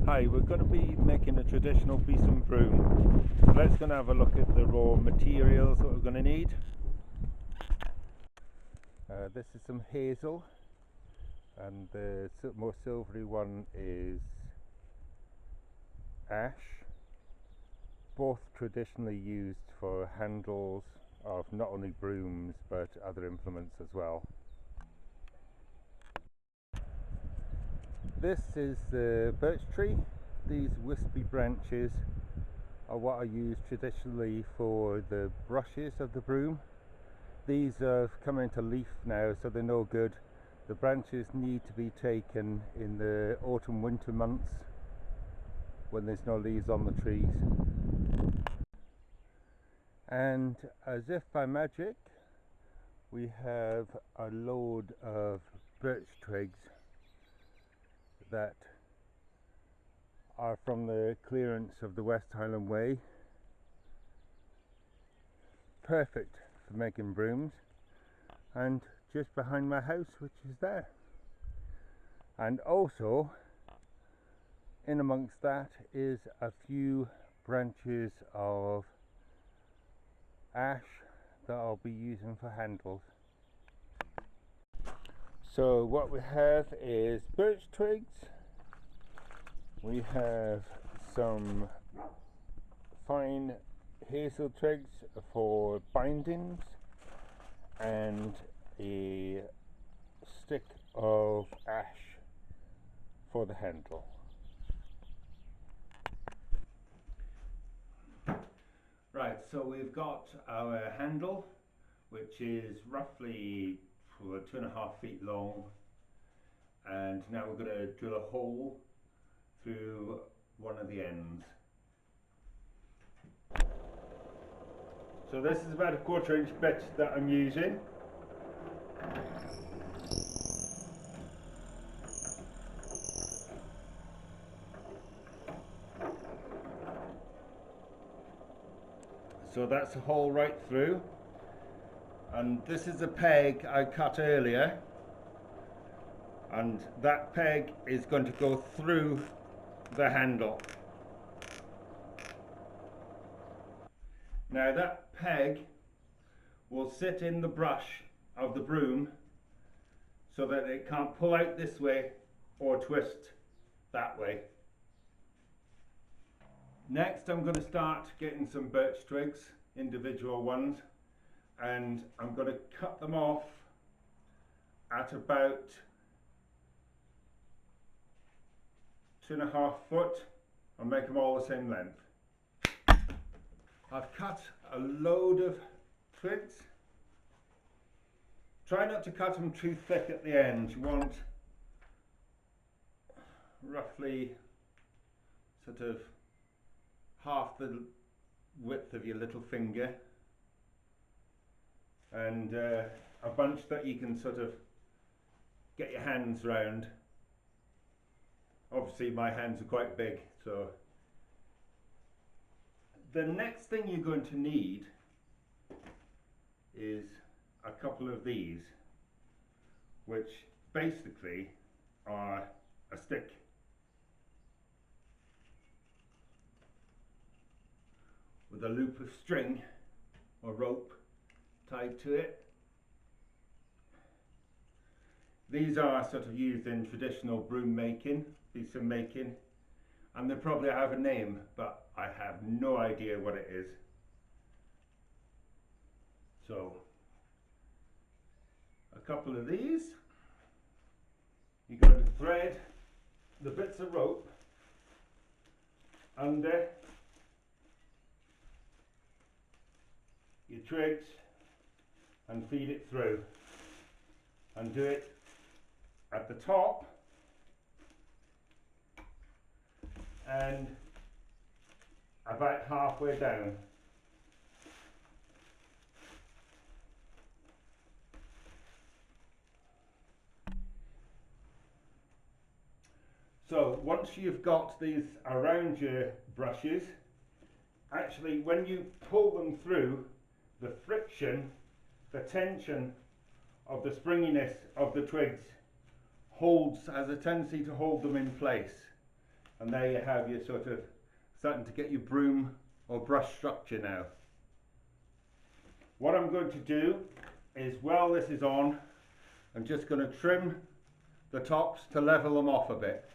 Hi, we're going to be making a traditional besom broom. So let's go and have a look at the raw materials that we're going to need. This is some hazel, and the more silvery one is ash, both traditionally used for handles of not only brooms but other implements as well. This is the birch tree. These wispy branches are what are used traditionally for the brushes of the broom. These have come into leaf now, so they're no good. The branches need to be taken in the autumn winter months when there's no leaves on the trees. And as if by magic, we have a load of birch twigs that are from the clearance of the West Highland Way. Perfect for making brooms, and just behind my house, which is there. And also in amongst that is a few branches of ash that I'll be using for handles. So what we have is birch twigs, we have some fine hazel twigs for bindings, and a stick of ash for the handle. Right, so we've got our handle, which is roughly 2.5 feet long, and now we're going to drill a hole through one of the ends. So this is about a 1/4 inch bit that I'm using. So that's a hole right through, and this is a peg I cut earlier, and that peg is going to go through the handle. Now that peg will sit in the brush of the broom so that it can't pull out this way or twist that way. Next, I'm going to start getting some birch twigs, individual ones, and I'm going to cut them off at about 2.5 foot and make them all the same length. I've cut a load of twigs. Try not to cut them too thick at the end. You want roughly sort of half the width of your little finger, and a bunch that you can sort of get your hands round. Obviously my hands are quite big, so the next thing you're going to need is a couple of these, which basically are a stick with a loop of string or rope tied to it. These are sort of used in traditional broom making, besom making, and they probably have a name, but I have no idea what it is. So a couple of these, you're going to thread the bits of rope under your twigs and feed it through, and do it at the top and about halfway down. So once you've got these around your brushes, actually when you pull them through, the friction, the tension of the springiness of the twigs has a tendency to hold them in place. And there you have your sort of starting to get your broom or brush structure now. What I'm going to do is, while this is on, I'm just going to trim the tops to level them off a bit.